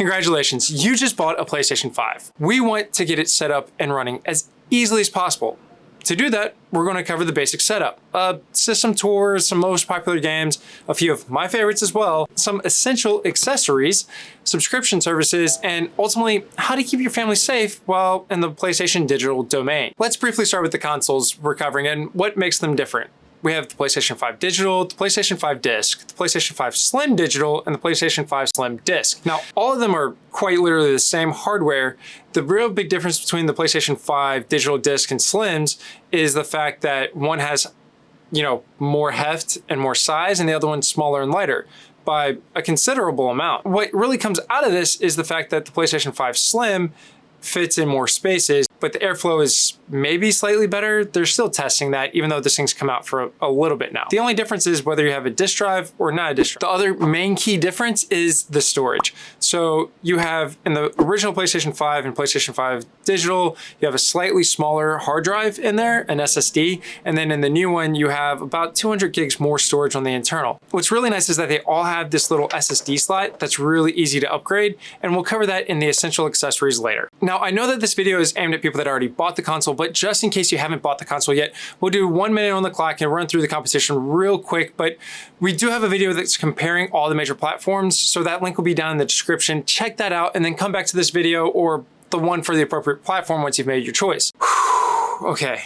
Congratulations, you just bought a PlayStation 5. We want to get it set up and running as easily as possible. To do that, we're going to cover the basic setup, system tours, some most popular games, a few of my favorites as well, some essential accessories, subscription services, and ultimately how to keep your family safe while in the PlayStation digital domain. Let's briefly start with the consoles we're covering and what makes them different. We have the PlayStation 5 Digital, the PlayStation 5 Disc, the PlayStation 5 Slim Digital, and the PlayStation 5 Slim Disc. Now, all of them are quite literally the same hardware. The real big difference between the PlayStation 5 Digital Disc and Slims is the fact that one has, more heft and more size, and the other one's smaller and lighter by a considerable amount. What really comes out of this is the fact that the PlayStation 5 Slim fits in more spaces, but the airflow is maybe slightly better. They're still testing that, even though this thing's come out for a little bit now. The only difference is whether you have a disk drive or not a disk drive. The other main key difference is the storage. So you have in the original PlayStation 5 and PlayStation 5 Digital, you have a slightly smaller hard drive in there, an SSD, and then in the new one, you have about 200 gigs more storage on the internal. What's really nice is that they all have this little SSD slot that's really easy to upgrade, and we'll cover that in the essential accessories later. Now, I know that this video is aimed at people that already bought the console, but just in case you haven't bought the console yet, we'll do 1 minute on the clock and run through the competition real quick, but we do have a video that's comparing all the major platforms, so that link will be down in the description. Check that out and then come back to this video or the one for the appropriate platform once you've made your choice. Okay,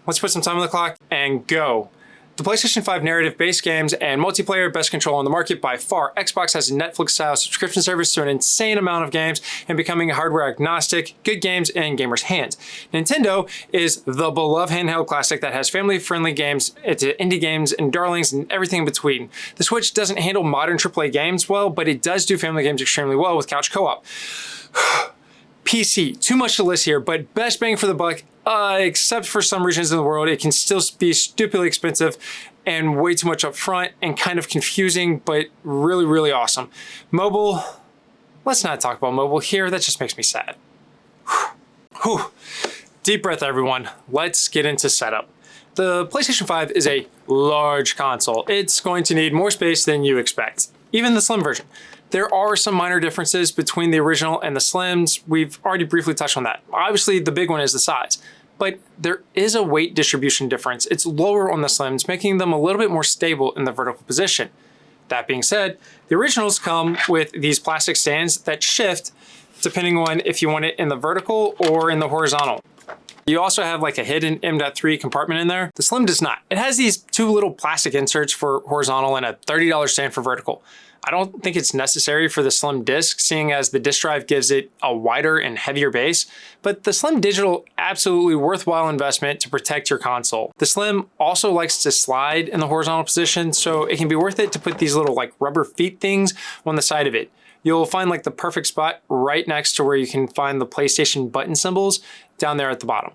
let's put some time on the clock and go. The PlayStation 5 narrative-based games and multiplayer best control on the market by far. Xbox has a Netflix-style subscription service to an insane amount of games and becoming hardware agnostic, good games in gamers' hands. Nintendo is the beloved handheld classic that has family-friendly games, it's indie games and darlings and everything in between. The Switch doesn't handle modern AAA games well, but it does do family games extremely well with couch co-op. PC, too much to list here, but best bang for the buck, except for some regions in the world, it can still be stupidly expensive and way too much up front and kind of confusing, but really, really awesome. Mobile, let's not talk about mobile here. That just makes me sad. Whew. Deep breath, everyone. Let's get into setup. The PlayStation 5 is a large console. It's going to need more space than you expect, even the Slim version. There are some minor differences between the original and the Slims. We've already briefly touched on that. Obviously, the big one is the size, but there is a weight distribution difference. It's lower on the Slims, making them a little bit more stable in the vertical position. That being said, the originals come with these plastic stands that shift depending on if you want it in the vertical or in the horizontal. You also have like a hidden M.3 compartment in there. The Slim does not. It has these two little plastic inserts for horizontal and a $30 stand for vertical. I don't think it's necessary for the Slim Disc, seeing as the disc drive gives it a wider and heavier base, but the Slim Digital, absolutely worthwhile investment to protect your console. The Slim also likes to slide in the horizontal position, so it can be worth it to put these little like rubber feet things on the side of it. You'll find like the perfect spot right next to where you can find the PlayStation button symbols down there at the bottom.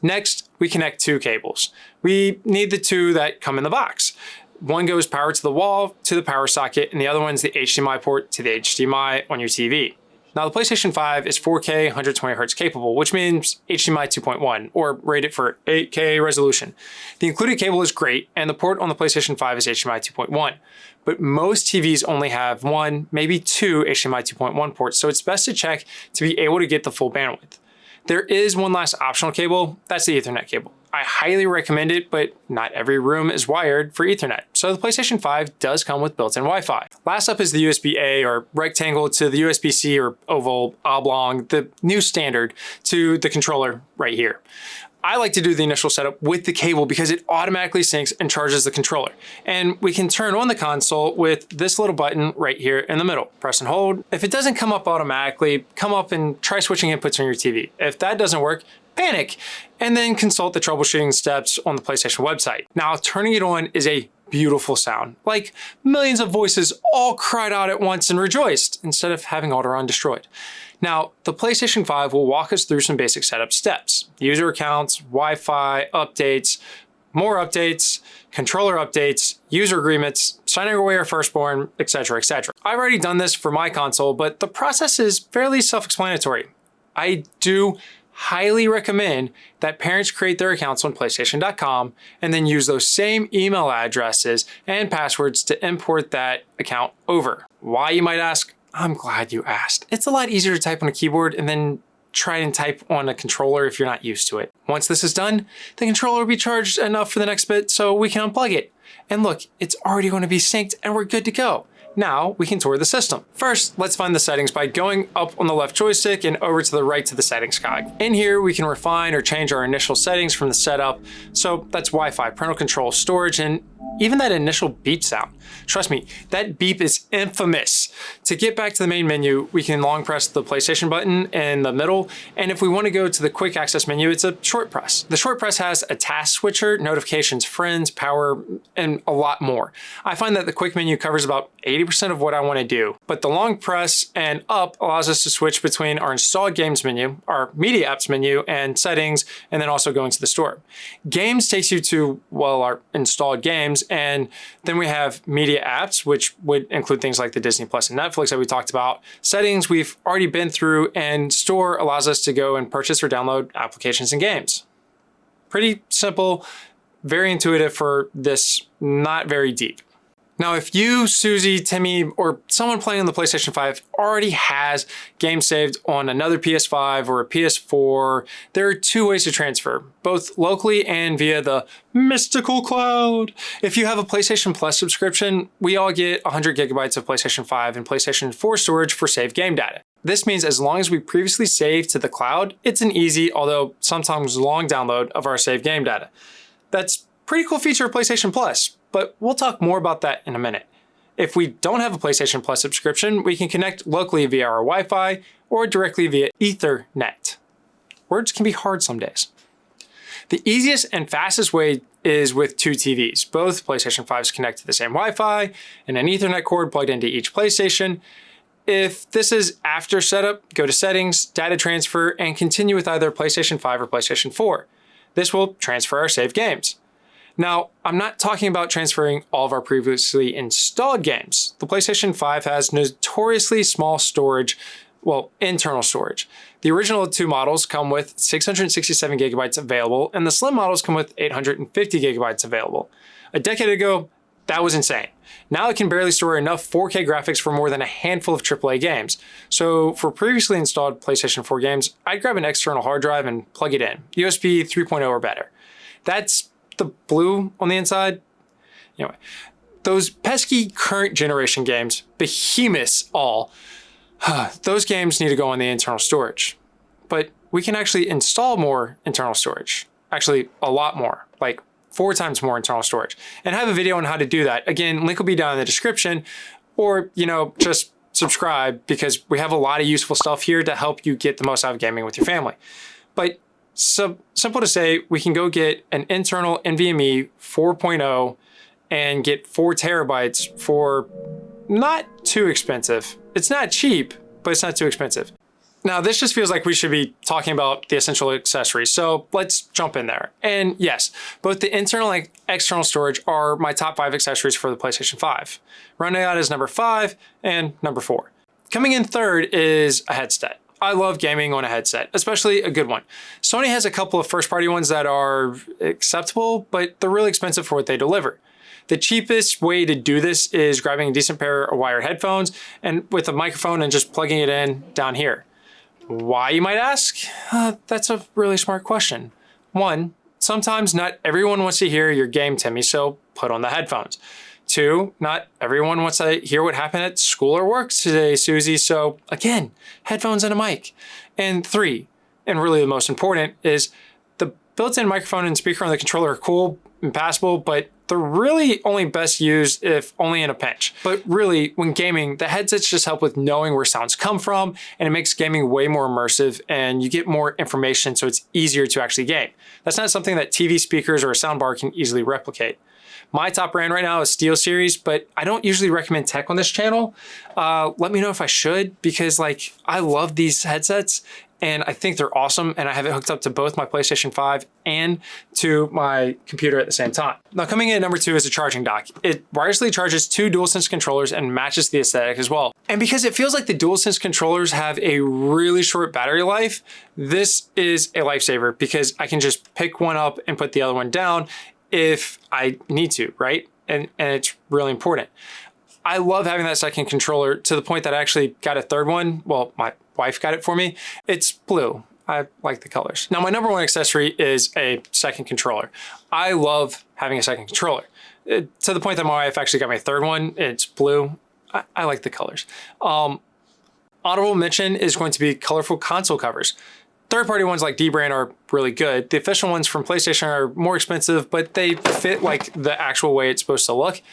Next, we connect two cables. We need the two that come in the box. One goes power to the wall to the power socket, and the other one's the HDMI port to the HDMI on your TV. Now, the PlayStation 5 is 4K 120Hz capable, which means HDMI 2.1, or rated for 8K resolution. The included cable is great, and the port on the PlayStation 5 is HDMI 2.1. But most TVs only have one, maybe two HDMI 2.1 ports, so it's best to check to be able to get the full bandwidth. There is one last optional cable, that's the Ethernet cable. I highly recommend it, but not every room is wired for Ethernet, so the PlayStation 5 does come with built-in Wi-Fi. Last up is the USB-A, or rectangle, to the USB-C, or oval, oblong, the new standard to the controller right here. I like to do the initial setup with the cable because it automatically syncs and charges the controller. And we can turn on the console with this little button right here in the middle. Press and hold. If it doesn't come up automatically, come up and try switching inputs on your TV. If that doesn't work, panic, and then consult the troubleshooting steps on the PlayStation website. Now, turning it on is a beautiful sound, like millions of voices all cried out at once and rejoiced instead of having Alderaan destroyed. Now, the PlayStation 5 will walk us through some basic setup steps: user accounts, Wi-Fi, updates, more updates, controller updates, user agreements, signing away our firstborn, etc., etc. I've already done this for my console, but the process is fairly self-explanatory. I do highly recommend that parents create their accounts on PlayStation.com and then use those same email addresses and passwords to import that account over. Why, you might ask? I'm glad you asked. It's a lot easier to type on a keyboard and then try and type on a controller if you're not used to it. Once this is done, the controller will be charged enough for the next bit so we can unplug it. And look, it's already going to be synced and we're good to go. Now we can tour the system. First, let's find the settings by going up on the left joystick and over to the right to the settings cog. In here, we can refine or change our initial settings from the setup. So that's Wi-Fi, parental control, storage, and even that initial beep sound. Trust me, that beep is infamous. To get back to the main menu, we can long press the PlayStation button in the middle. And if we want to go to the quick access menu, it's a short press. The short press has a task switcher, notifications, friends, power, and a lot more. I find that the quick menu covers about 80% of what I want to do, but the long press and up allows us to switch between our installed games menu, our media apps menu, and settings, and then also going to the store. Games takes you to, well, our installed games, and then we have media apps, which would include things like the Disney Plus and Netflix that we talked about. Settings we've already been through, and store allows us to go and purchase or download applications and games. Pretty simple, very intuitive for this, not very deep. Now, if you, Susie, Timmy, or someone playing on the PlayStation 5 already has games saved on another PS5 or a PS4, there are two ways to transfer, both locally and via the mystical cloud. If you have a PlayStation Plus subscription, we all get 100 gigabytes of PlayStation 5 and PlayStation 4 storage for saved game data. This means as long as we previously saved to the cloud, it's an easy, although sometimes long download of our saved game data. That's a pretty cool feature of PlayStation Plus, but we'll talk more about that in a minute. If we don't have a PlayStation Plus subscription, we can connect locally via our Wi-Fi or directly via Ethernet. Words can be hard some days. The easiest and fastest way is with two TVs. Both PlayStation 5s connect to the same Wi-Fi and an Ethernet cord plugged into each PlayStation. If this is after setup, go to settings, data transfer, and continue with either PlayStation 5 or PlayStation 4. This will transfer our saved games. Now, I'm not talking about transferring all of our previously installed games. The PlayStation 5 has notoriously small storage, well, internal storage. The original two models come with 667 gigabytes available, and the slim models come with 850 gigabytes available. A decade ago, that was insane. Now it can barely store enough 4K graphics for more than a handful of AAA games. So for previously installed PlayStation 4 games, I'd grab an external hard drive and plug it in, USB 3.0 or better. That's the blue on the inside. Anyway, those pesky current generation games, behemoths all, those games need to go on the internal storage. But we can actually install more internal storage. Actually, a lot more, like 4 times more internal storage. And I have a video on how to do that. Again, link will be down in the description, or, just subscribe because we have a lot of useful stuff here to help you get the most out of gaming with your family. But so simple to say, we can go get an internal NVMe 4.0 and get 4 terabytes for not too expensive. It's not cheap, but it's not too expensive. Now, this just feels like we should be talking about the essential accessories, so let's jump in there. And yes, both the internal and external storage are my top 5 accessories for the PlayStation 5. Running out is number 5 and number 4. Coming in third is a headset. I love gaming on a headset, especially a good one. Sony has a couple of first-party ones that are acceptable, but they're really expensive for what they deliver. The cheapest way to do this is grabbing a decent pair of wired headphones and with a microphone and just plugging it in down here. Why, you might ask? That's a really smart question. 1, sometimes not everyone wants to hear your game, Timmy, so put on the headphones. 2, not everyone wants to hear what happened at school or work today, Susie, so again, headphones and a mic. And 3, and really the most important, is the built-in microphone and speaker on the controller are cool and passable, but they're really only best used if only in a pinch. But really, when gaming, the headsets just help with knowing where sounds come from, and it makes gaming way more immersive, and you get more information, so it's easier to actually game. That's not something that TV speakers or a soundbar can easily replicate. My top brand right now is SteelSeries, but I don't usually recommend tech on this channel. Let me know if I should, because I love these headsets and I think they're awesome, and I have it hooked up to both my PlayStation 5 and to my computer at the same time. Now, coming in at number 2 is a charging dock. It wirelessly charges 2 DualSense controllers and matches the aesthetic as well. And because it feels like the DualSense controllers have a really short battery life, this is a lifesaver because I can just pick one up and put the other one down if I need to, right? And it's really important. I love having that second controller to the point that I actually got a third one. Well, my wife got it for me. It's blue. I like the colors. Now, my number one accessory is a second controller. I love having a second controller to the point that my wife actually got me a third one. It's blue. I like the colors. Honorable mention is going to be colorful console covers. Third-party ones like Dbrand are really good. The official ones from PlayStation are more expensive, but they fit like the actual way it's supposed to look.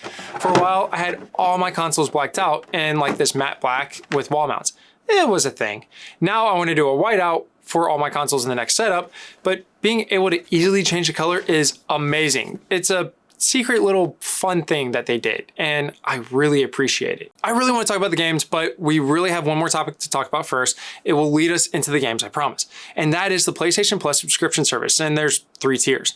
For a while, I had all my consoles blacked out in like this matte black with wall mounts. It was a thing. Now I want to do a whiteout for all my consoles in the next setup, but being able to easily change the color is amazing. It's a secret little fun thing that they did, and I really appreciate it. I really want to talk about the games, but we really have one more topic to talk about first. It will lead us into the games, I promise. And that is the PlayStation Plus subscription service, and there's 3 tiers,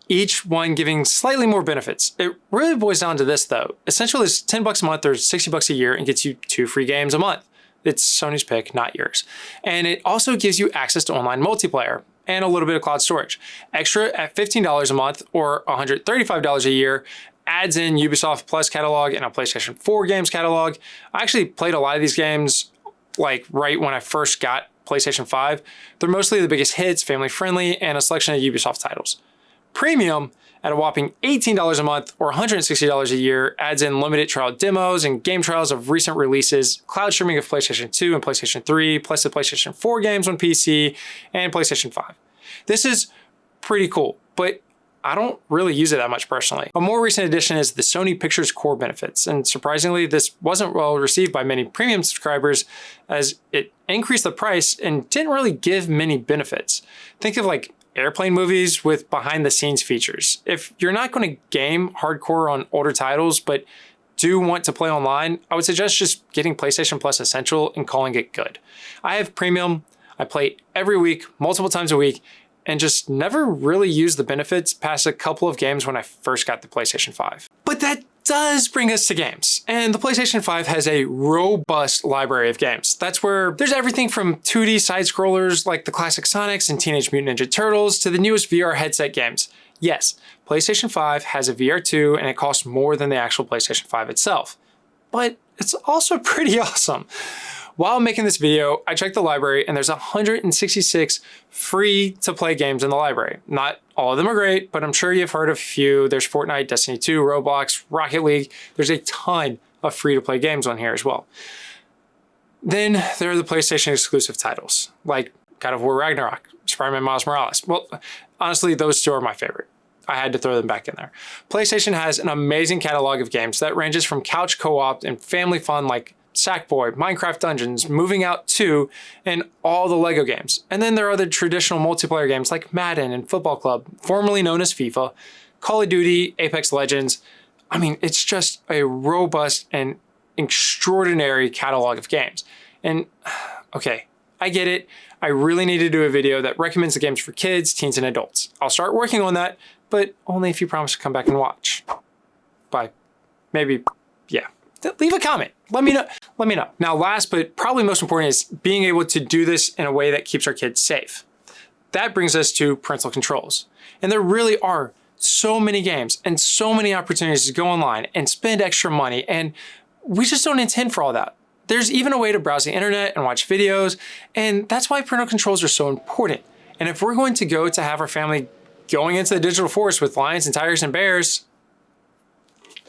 each one giving slightly more benefits. It really boils down to this though. Essentially, it's $10 a month or $60 a year and gets you 2 free games a month. It's Sony's pick, not yours. And it also gives you access to online multiplayer and a little bit of cloud storage. Extra at $15 a month or $135 a year adds in Ubisoft Plus catalog and a PlayStation 4 games catalog. I actually played a lot of these games like right when I first got PlayStation 5. They're mostly the biggest hits, family friendly, and a selection of Ubisoft titles. Premium at a whopping $18 a month or $160 a year adds in limited trial demos and game trials of recent releases, cloud streaming of PlayStation 2 and PlayStation 3, plus the PlayStation 4 games on PC and PlayStation 5. This is pretty cool, but I don't really use it that much personally. A more recent addition is the Sony Pictures Core benefits, and surprisingly, this wasn't well received by many premium subscribers as it increased the price and didn't really give many benefits. Think of like airplane movies with behind the scenes features. If you're not going to game hardcore on older titles, but do want to play online, I would suggest just getting PlayStation Plus Essential and calling it good. I have Premium. I play every week, multiple times a week, and just never really used the benefits past a couple of games when I first got the PlayStation 5. But that does bring us to games. And the PlayStation 5 has a robust library of games. That's where there's everything from 2D side scrollers like the classic Sonics and Teenage Mutant Ninja Turtles to the newest VR headset games. Yes, PlayStation 5 has a VR 2 and it costs more than the actual PlayStation 5 itself. But it's also pretty awesome. While making this video, I checked the library and there's 166 free to play games in the library. Not all of them are great, but I'm sure you've heard of a few. There's Fortnite, Destiny 2, Roblox, Rocket League. There's a ton of free to play games on here as well. Then there are the PlayStation exclusive titles like God of War Ragnarok, Spider-Man Miles Morales. Well, honestly, those 2 are my favorite. I had to throw them back in there. PlayStation has an amazing catalog of games that ranges from couch co-op and family fun like Sackboy, Minecraft Dungeons, Moving Out 2, and all the Lego games. And then there are the traditional multiplayer games like Madden and Football Club, formerly known as FIFA, Call of Duty, Apex Legends. I mean, it's just a robust and extraordinary catalog of games. And okay, I get it. I really need to do a video that recommends the games for kids, teens, and adults. I'll start working on that, but only if you promise to come back and watch. By maybe, yeah. Leave a comment. Let me know. Now, last but probably most important is being able to do this in a way that keeps our kids safe. That brings us to parental controls. And there really are so many games and so many opportunities to go online and spend extra money, and we just don't intend for all that. There's even a way to browse the internet and watch videos, and that's why parental controls are so important. And if we're going to go to have our family going into the digital forest with lions and tigers and bears,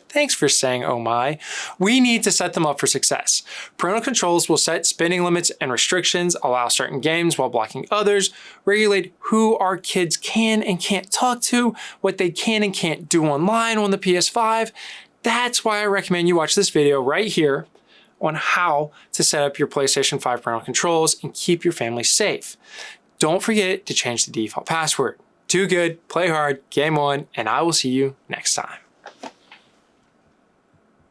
thanks for saying oh my. We need to set them up for success. Parental controls will set spending limits and restrictions, allow certain games while blocking others, regulate who our kids can and can't talk to, what they can and can't do online on the PS5. That's why I recommend you watch this video right here on how to set up your PlayStation 5 parental controls and keep your family safe. Don't forget to change the default password. Do good, play hard, game on, and I will see you next time.